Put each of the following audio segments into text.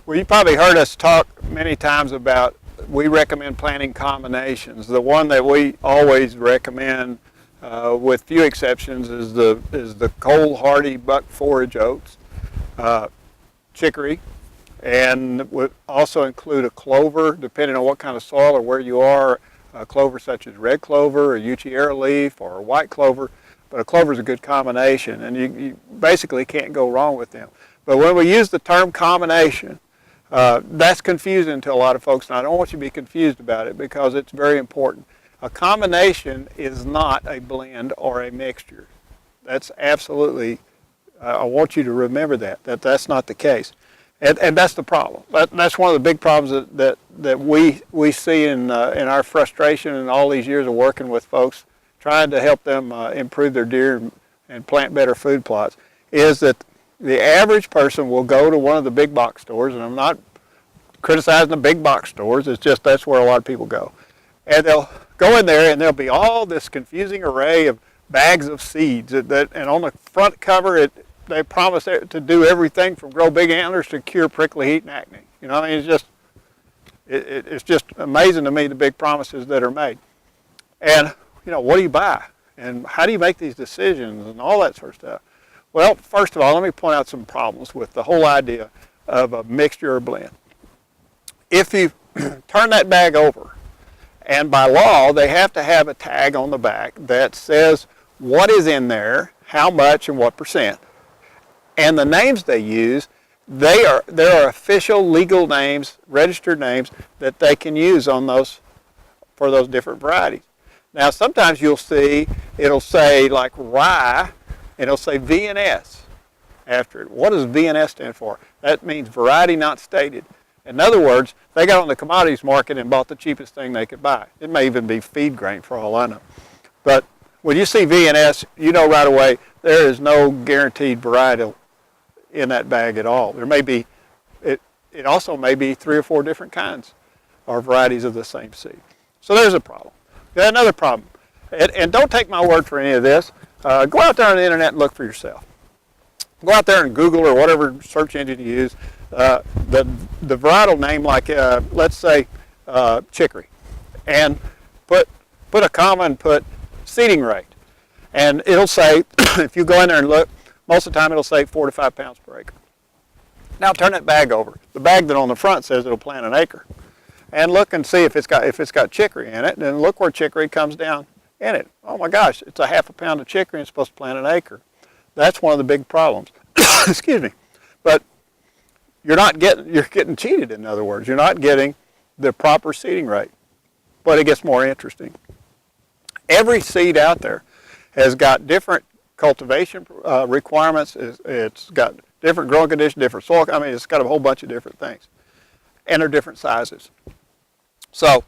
Well, you probably heard us talk many times about we recommend planting combinations. The one that we always recommend, with few exceptions, is the cold hardy buck forage oats, chicory, and would also include a clover, depending on what kind of soil or where you are. A clover such as red clover or Uchiera leaf or white clover, but a clover is a good combination, and you basically can't go wrong with them. But when we use the term combination, that's confusing to a lot of folks, and I don't want you to be confused about it because it's very important. A combination is not a blend or a mixture. That's absolutely, I want you to remember that's not the case. And that's the problem. That's one of the big problems that we see in our frustration in all these years of working with folks, trying to help them improve their deer and plant better food plots, is that the average person will go to one of the big box stores, and I'm not criticizing the big box stores, it's just that's where a lot of people go. And they'll go in there and there'll be all this confusing array of bags of seeds, and on the front cover they promise to do everything from grow big antlers to cure prickly heat and acne. You know, I mean, it's just amazing to me the big promises that are made. And, you know, what do you buy? And how do you make these decisions and all that sort of stuff? Well, first of all, let me point out some problems with the whole idea of a mixture or blend. If you turn that bag over, and by law, they have to have a tag on the back that says what is in there, how much, and what percent. And the names they use, there are official legal names, registered names that they can use on those for those different varieties. Now, sometimes you'll see it'll say like rye, and it'll say VNS after it. What does VNS stand for? That means variety not stated. In other words, they got on the commodities market and bought the cheapest thing they could buy. It may even be feed grain for all I know. But when you see VNS, you know right away there is no guaranteed varietal in that bag at all. There may be, it also may be 3 or 4 different kinds or varieties of the same seed. So there's a problem. Got another problem. And don't take my word for any of this. Go out there on the internet and look for yourself. Go out there and Google or whatever search engine you use the varietal name, like let's say chicory, and put a comma and put seeding rate, and it'll say if you go in there and look, most of the time it'll say 4 to 5 pounds per acre. Now turn that bag over. The bag that on the front says it'll plant an acre, and look and see if it's got chicory in it, and then look where chicory comes down in it. Oh my gosh, it's a half a pound of chicory and it's supposed to plant an acre. That's one of the big problems. Excuse me. But you're getting cheated, in other words. You're not getting the proper seeding rate. But it gets more interesting. Every seed out there has got different cultivation requirements. It's got different growing conditions, different soil. I mean, it's got a whole bunch of different things. And they're different sizes. So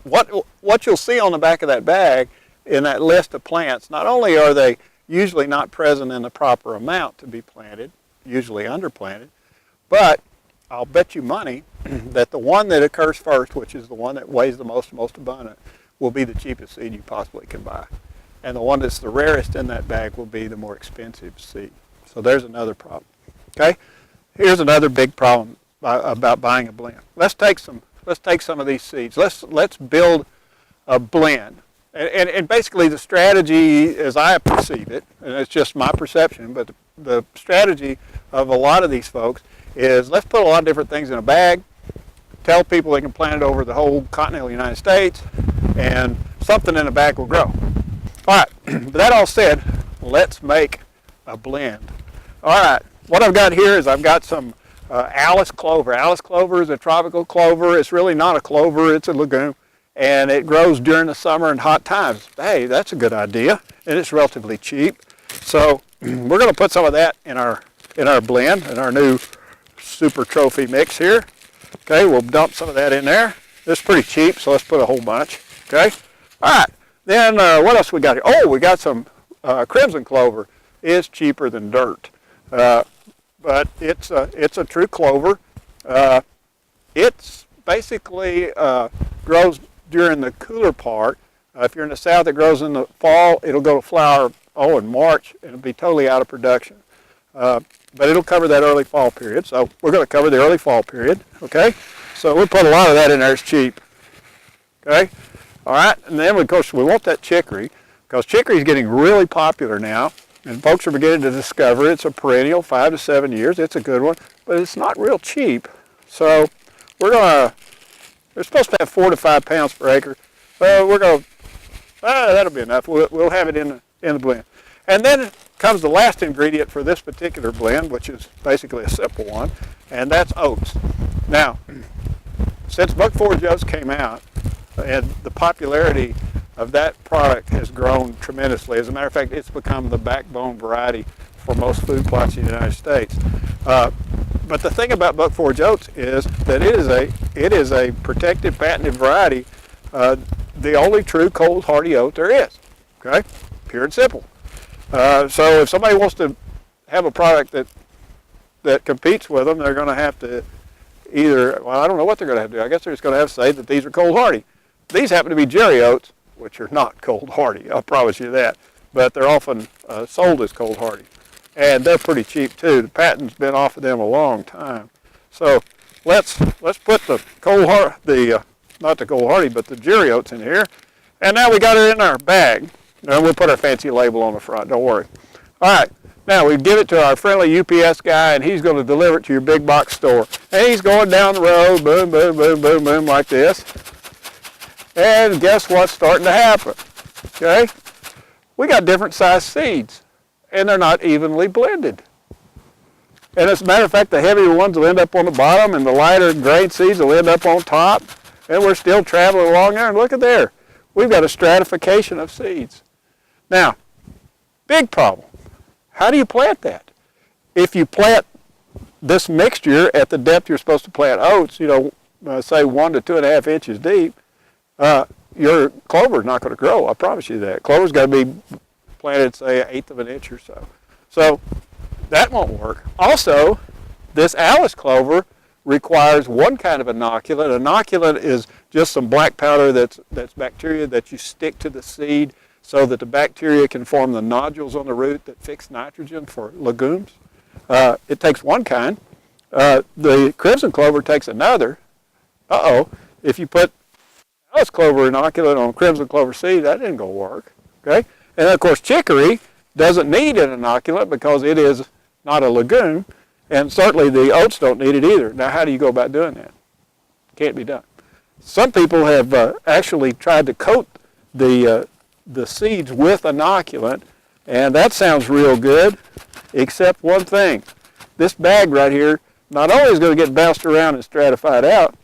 what you'll see on the back of that bag in that list of plants, not only are they usually not present in the proper amount to be planted, usually underplanted, but I'll bet you money that the one that occurs first, which is the one that weighs the most abundant, will be the cheapest seed you possibly can buy. And the one that's the rarest in that bag will be the more expensive seed. So there's another problem. Okay? Here's another big problem about buying a blend. Let's take some of these seeds. Let's build a blend. And basically the strategy, as I perceive it, and it's just my perception, but the strategy of a lot of these folks is let's put a lot of different things in a bag, tell people they can plant it over the whole continental United States, and something in the bag will grow. All right, with that all said, let's make a blend. All right, what I've got here is I've got some Alice clover. Alice clover is a tropical clover. It's really not a clover, it's a legume. And it grows during the summer and hot times. Hey, that's a good idea, and it's relatively cheap. So we're going to put some of that in our blend, in our new super trophy mix here. Okay, we'll dump some of that in there. This is pretty cheap, so let's put a whole bunch. Okay, all right. Then what else we got here? Oh, we got some crimson clover. It's cheaper than dirt, but it's a true clover. It's basically grows during the cooler part. If you're in the south, it grows in the fall. It'll go to flower, in March, and it'll be totally out of production. but it'll cover that early fall period. So we're going to cover the early fall period, okay? So we'll put a lot of that in there. It's cheap, okay? All right, and then of course we want that chicory, because chicory is getting really popular now, and folks are beginning to discover it's a perennial, 5 to 7 years. It's a good one, but it's not real cheap. So we're supposed to have 4 to 5 pounds per acre. We're going to, that'll be enough. We'll have it in the blend. And then comes the last ingredient for this particular blend, which is basically a simple one, and that's oats. Now, since Buck Forage oats came out, and the popularity of that product has grown tremendously. As a matter of fact, it's become the backbone variety for most food plots in the United States. But the thing about Buck Forage oats is that it is a protected, patented variety, the only true cold hardy oat there is. Okay, pure and simple. So if somebody wants to have a product that competes with them, they're going to have to either, well, I don't know what they're going to have to do. I guess they're just going to have to say that these are cold hardy. These happen to be Jerry oats, which are not cold hardy, I'll promise you that, but they're often sold as cold hardy. And they're pretty cheap too. The patent's been off of them a long time. So let's put the not the cold hardy, but the Jerry oats in here. And now we got it in our bag. And we'll put our fancy label on the front, don't worry. All right, now we give it to our friendly UPS guy, and he's going to deliver it to your big box store. And he's going down the road, boom, boom, boom, boom, boom, like this. And guess what's starting to happen? Okay? We got different size seeds, and they're not evenly blended. And as a matter of fact, the heavier ones will end up on the bottom, and the lighter grain seeds will end up on top. And we're still traveling along there, and look at there. We've got a stratification of seeds. Now, big problem. How do you plant that? If you plant this mixture at the depth you're supposed to plant oats, say 1 to 2.5 inches deep, your clover is not going to grow. I promise you that. Clover's got to be planted, say, 1/8 of an inch or so. So that won't work. Also, this Alice clover requires one kind of inoculant. Inoculant is just some black powder that's bacteria that you stick to the seed so that the bacteria can form the nodules on the root that fix nitrogen for legumes. It takes one kind. The crimson clover takes another. If you put Alice clover inoculant on crimson clover seed, that isn't going to work. Okay? And of course, chicory doesn't need an inoculant because it is not a legume, and certainly the oats don't need it either. Now, how do you go about doing that? Can't be done. Some people have actually tried to coat the seeds with inoculant, and that sounds real good, except one thing. This bag right here not only is going to get bounced around and stratified out,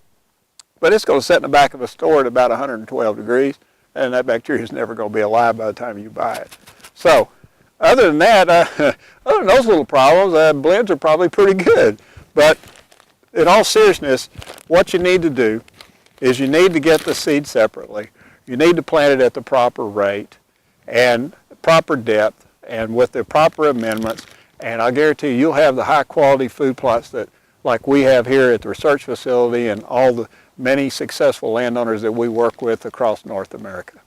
but it's going to sit in the back of a store at about 112 degrees, and that bacteria is never going to be alive by the time you buy it. So, other than that, other than those little problems, blends are probably pretty good. But in all seriousness, what you need to do is you need to get the seed separately. You need to plant it at the proper rate and proper depth and with the proper amendments. And I guarantee you'll have the high quality food plots that like we have here at the research facility and all the many successful landowners that we work with across North America.